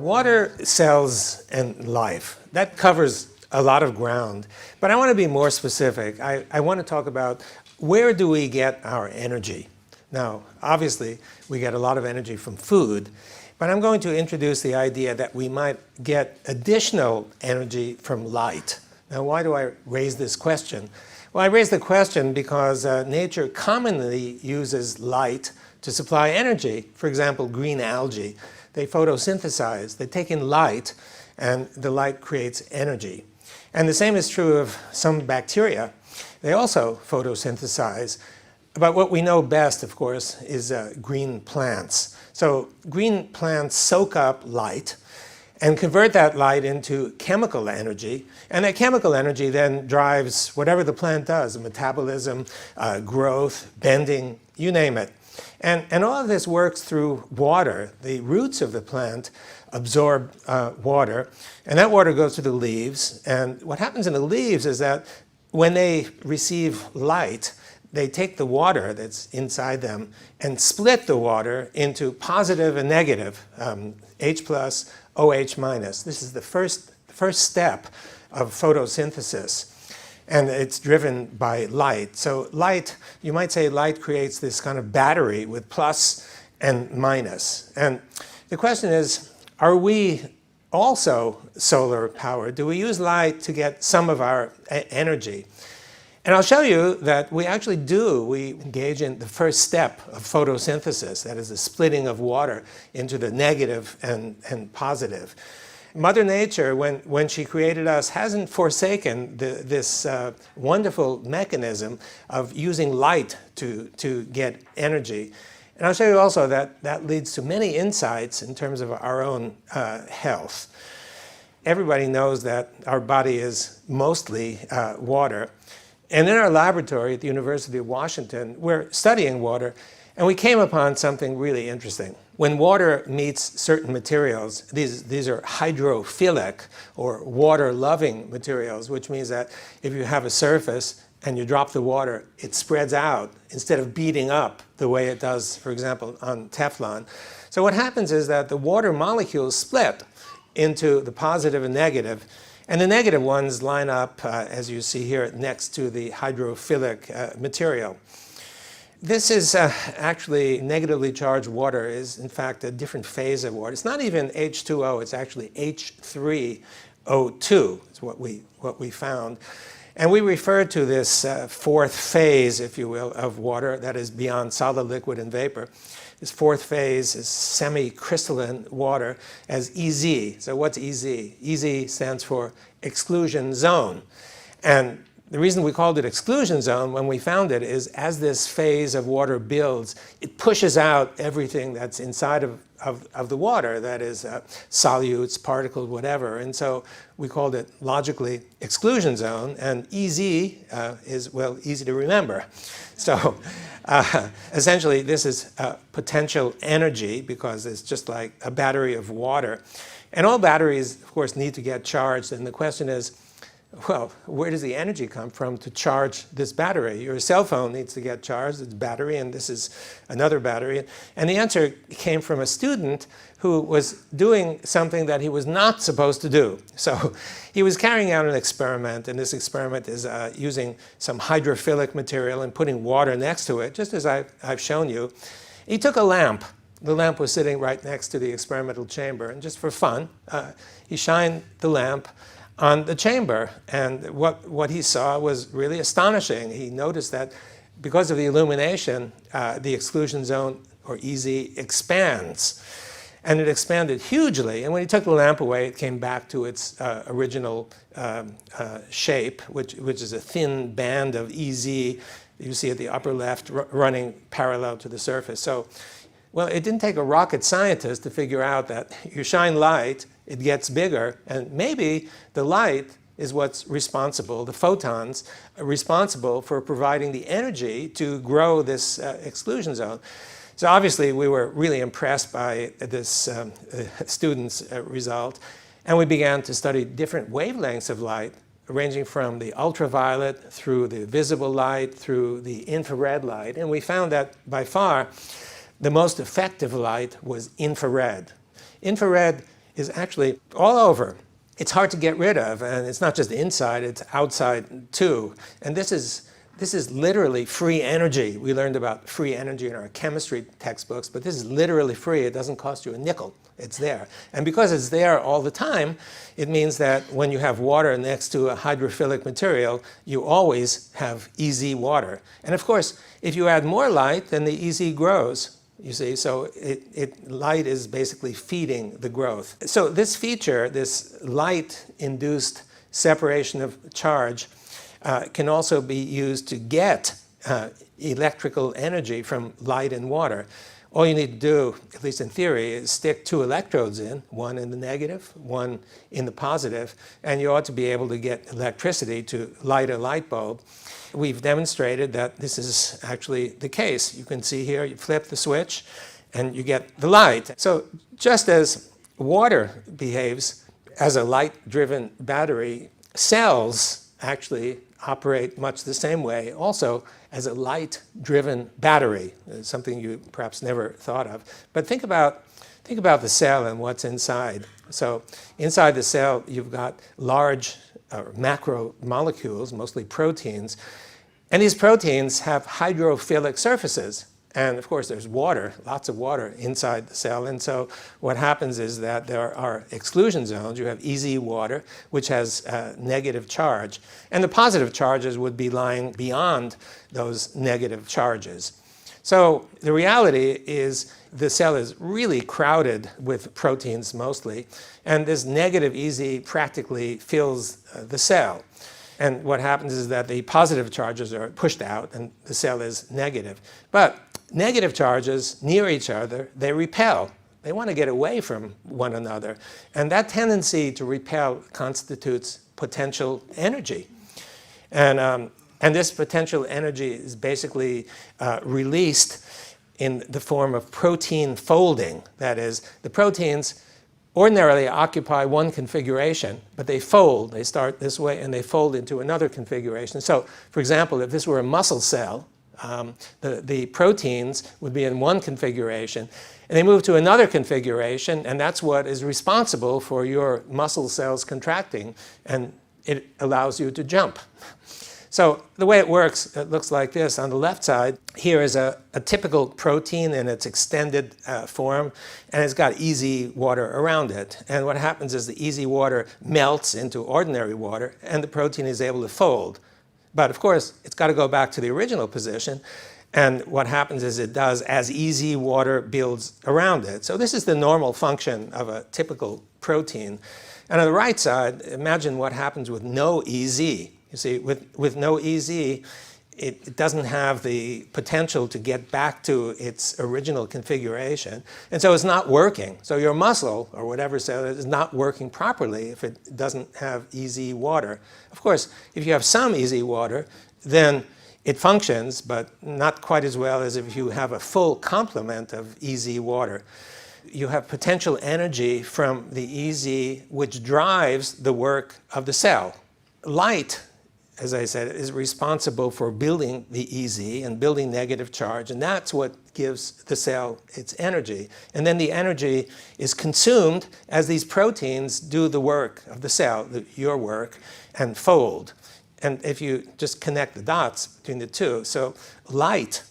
Water, cells, and life. That covers a lot of ground. But I want to be more specific. I want to talk about where do we get our energy? Now, obviously, we get a lot of energy from food, but I'm going to introduce the idea that we might get additional energy from light. Now, why do I raise this question? Well, I raise the question because nature commonly uses light to supply energy. For example, green algae. They photosynthesize. They take in light, and the light creates energy. And the same is true of some bacteria. They also photosynthesize. But what we know best, of course, is green plants. So green plants soak up light and convert that light into chemical energy. And that chemical energy then drives whatever the plant does, metabolism, growth, bending, you name it. And all of this works through water. The roots of the plant absorb water, and that water goes to the leaves. And what happens in the leaves is that when they receive light, they take the water that's inside them and split the water into positive and negative, H plus, OH minus. This is the first step of photosynthesis. And it's driven by light. So light, you might say light creates this kind of battery with plus and minus. And the question is, are we also solar powered? Do we use light to get some of our energy? And I'll show you that we actually do. We engage in the first step of photosynthesis, that is the splitting of water into the negative and positive. Mother Nature, when she created us, hasn't forsaken this wonderful mechanism of using light to get energy. And I'll show you also that that leads to many insights in terms of our own health. Everybody knows that our body is mostly water. And in our laboratory at the University of Washington, we're studying water, and we came upon something really interesting. When water meets certain materials, these are hydrophilic or water-loving materials, which means that if you have a surface and you drop the water, it spreads out instead of beating up the way it does, for example, on Teflon. So what happens is that the water molecules split into the positive and negative, and the negative ones line up, as you see here, next to the hydrophilic material. This is actually negatively charged water is, in fact, a different phase of water. It's not even H2O, it's actually H3O2, is what we found. And we refer to this fourth phase, if you will, of water that is beyond solid, liquid, and vapor. This fourth phase is semi-crystalline water as EZ. So what's EZ? EZ stands for exclusion zone. And the reason we called it exclusion zone when we found it is as this phase of water builds, it pushes out everything that's inside of the water, that is solutes, particles, whatever. And so we called it logically exclusion zone, and EZ is, well, easy to remember. So essentially this is potential energy because it's just like a battery of water. And all batteries, of course, need to get charged, and the question is, well, where does the energy come from to charge this battery? Your cell phone needs to get charged, it's a battery, and this is another battery. And the answer came from a student who was doing something that he was not supposed to do. So he was carrying out an experiment, and this experiment is using some hydrophilic material and putting water next to it, just as I've shown you. He took a lamp. The lamp was sitting right next to the experimental chamber, and just for fun, he shined the lamp on the chamber, and what he saw was really astonishing. He noticed that because of the illumination, the exclusion zone, or EZ, expands. And it expanded hugely, and when he took the lamp away, it came back to its original shape, which is a thin band of EZ you see at the upper left running parallel to the surface. So, well, it didn't take a rocket scientist to figure out that you shine light, it gets bigger, and maybe the light is what's responsible, the photons are responsible for providing the energy to grow this exclusion zone. So obviously we were really impressed by this student's result, and we began to study different wavelengths of light, ranging from the ultraviolet through the visible light, through the infrared light, and we found that by far the most effective light was infrared. Infrared is actually all over. It's hard to get rid of, and it's not just inside, it's outside too. And this is literally free energy. We learned about free energy in our chemistry textbooks, but this is literally free. It doesn't cost you a nickel. It's there. And because it's there all the time, it means that when you have water next to a hydrophilic material, you always have EZ water. And of course, if you add more light, then the EZ grows. You see, so light is basically feeding the growth. So this feature, this light-induced separation of charge, can also be used to get electrical energy from light and water. All you need to do, at least in theory, is stick 2 electrodes in, one in the negative, one in the positive, and you ought to be able to get electricity to light a light bulb. We've demonstrated that this is actually the case. You can see here, you flip the switch and you get the light. So just as water behaves as a light-driven battery, cells actually operate much the same way also as a light-driven battery, something you perhaps never thought of. But think about the cell and what's inside. So inside the cell, you've got large macromolecules, mostly proteins, and these proteins have hydrophilic surfaces. And of course, there's water, lots of water inside the cell. And so what happens is that there are exclusion zones. You have EZ water, which has negative charge. And the positive charges would be lying beyond those negative charges. So the reality is the cell is really crowded with proteins mostly. And this negative EZ practically fills the cell. And what happens is that the positive charges are pushed out and the cell is negative. But negative charges near each other, they repel. They want to get away from one another. And that tendency to repel constitutes potential energy. And this potential energy is basically released in the form of protein folding. That is, the proteins ordinarily occupy one configuration, but they fold. They start this way and they fold into another configuration. So, for example, if this were a muscle cell, the proteins would be in one configuration, and they move to another configuration, and that's what is responsible for your muscle cells contracting, and it allows you to jump. So the way it works, it looks like this. On the left side, here is a typical protein in its extended form, and it's got EZ water around it. And what happens is the EZ water melts into ordinary water, and the protein is able to fold. But of course, it's got to go back to the original position. And what happens is it does as EZ water builds around it. So this is the normal function of a typical protein. And on the right side, imagine what happens with no EZ. You see, with no EZ, it doesn't have the potential to get back to its original configuration. And so it's not working. So your muscle, or whatever cell, is not working properly if it doesn't have EZ water. Of course, if you have some EZ water, then it functions, but not quite as well as if you have a full complement of EZ water. You have potential energy from the EZ, which drives the work of the cell. Light, as I said, is responsible for building the EZ and building negative charge, and that's what gives the cell its energy. And then the energy is consumed as these proteins do the work of the cell, your work, and fold. And if you just connect the dots between the two, so light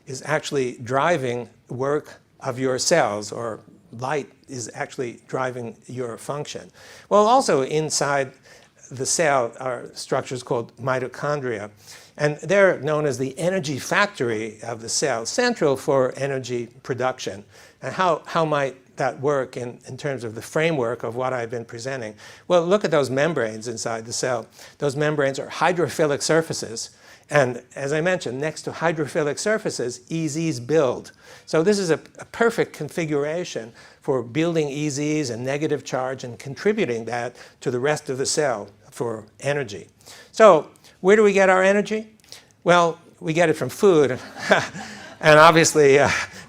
is actually driving work of your cells, or light is actually driving your function. Well, also inside the cell are structures called mitochondria, and they're known as the energy factory of the cell, central for energy production. And how might that work in terms of the framework of what I've been presenting? Well, look at those membranes inside the cell. Those membranes are hydrophilic surfaces. And as I mentioned, next to hydrophilic surfaces, EZs build. So this is a perfect configuration for building EZs and negative charge and contributing that to the rest of the cell for energy. So where do we get our energy? Well, we get it from food. And obviously,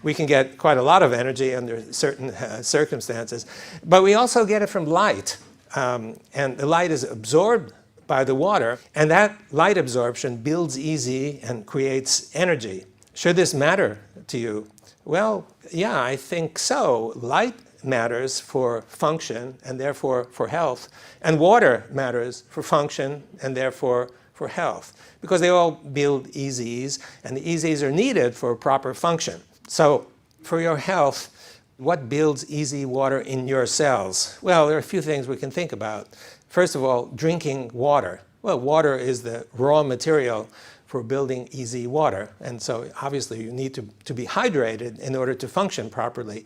we can get quite a lot of energy under certain circumstances. But we also get it from light. And the light is absorbed by the water, and that light absorption builds EZ and creates energy. Should this matter to you? Well, yeah, I think so. Light matters for function and therefore for health, and water matters for function and therefore for health, because they all build EZs, and the EZs are needed for proper function. So for your health, what builds EZ water in your cells? Well, there are a few things we can think about. First of all, drinking water. Well, water is the raw material for building EZ water, and so obviously you need to be hydrated in order to function properly.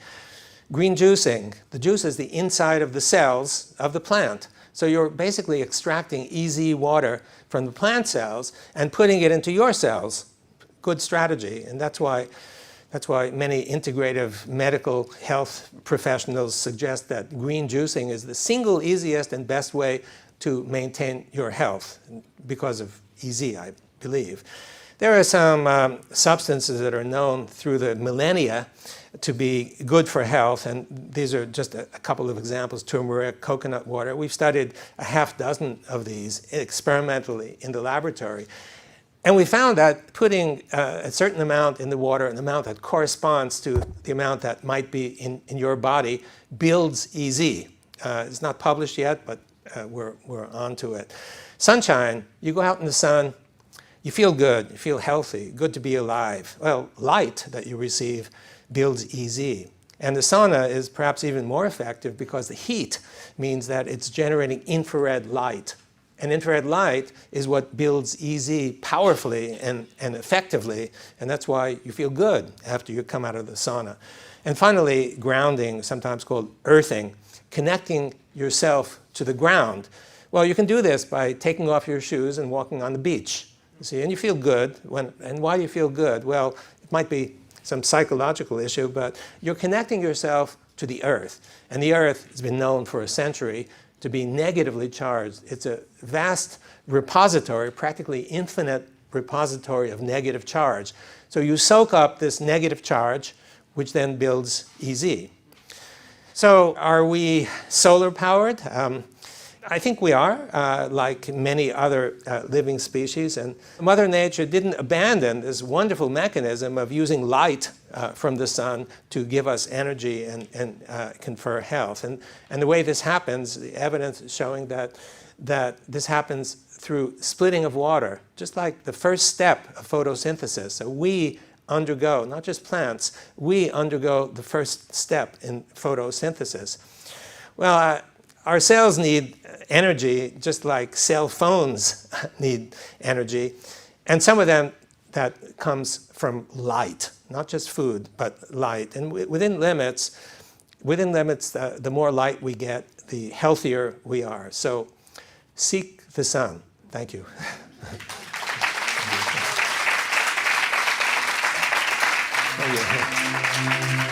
Green juicing. The juice is the inside of the cells of the plant. So you're basically extracting EZ water from the plant cells and putting it into your cells. Good strategy, and that's why many integrative medical health professionals suggest that green juicing is the single easiest and best way to maintain your health because of EZ, I believe. There are some substances that are known through the millennia to be good for health, and these are just a couple of examples: turmeric, coconut water. We've studied a half dozen of these experimentally in the laboratory. And we found that putting a certain amount in the water, an amount that corresponds to the amount that might be in your body, builds EZ. It's not published yet, but we're on to it. Sunshine, you go out in the sun, you feel good, you feel healthy, good to be alive. Well, light that you receive builds EZ. And the sauna is perhaps even more effective because the heat means that it's generating infrared light. And infrared light is what builds EZ powerfully and effectively, and that's why you feel good after you come out of the sauna. And finally, grounding, sometimes called earthing, connecting yourself to the ground. Well, you can do this by taking off your shoes and walking on the beach, you see, and you feel good. And why do you feel good? Well, it might be some psychological issue, but you're connecting yourself to the earth. And the earth has been known for a century to be negatively charged. It's a vast repository, practically infinite repository of negative charge. So you soak up this negative charge, which then builds EZ. So are we solar powered? I think we are, like many other living species. And Mother Nature didn't abandon this wonderful mechanism of using light from the sun to give us energy and confer health. And the way this happens, the evidence is showing that this happens through splitting of water, just like the first step of photosynthesis. So we undergo, not just plants, we undergo the first step in photosynthesis. Well, our cells need energy just like cell phones need energy, and some of them that comes from light, not just food, but light. And within limits, the more light we get, the healthier we are. So seek the sun. Thank you. Thank you.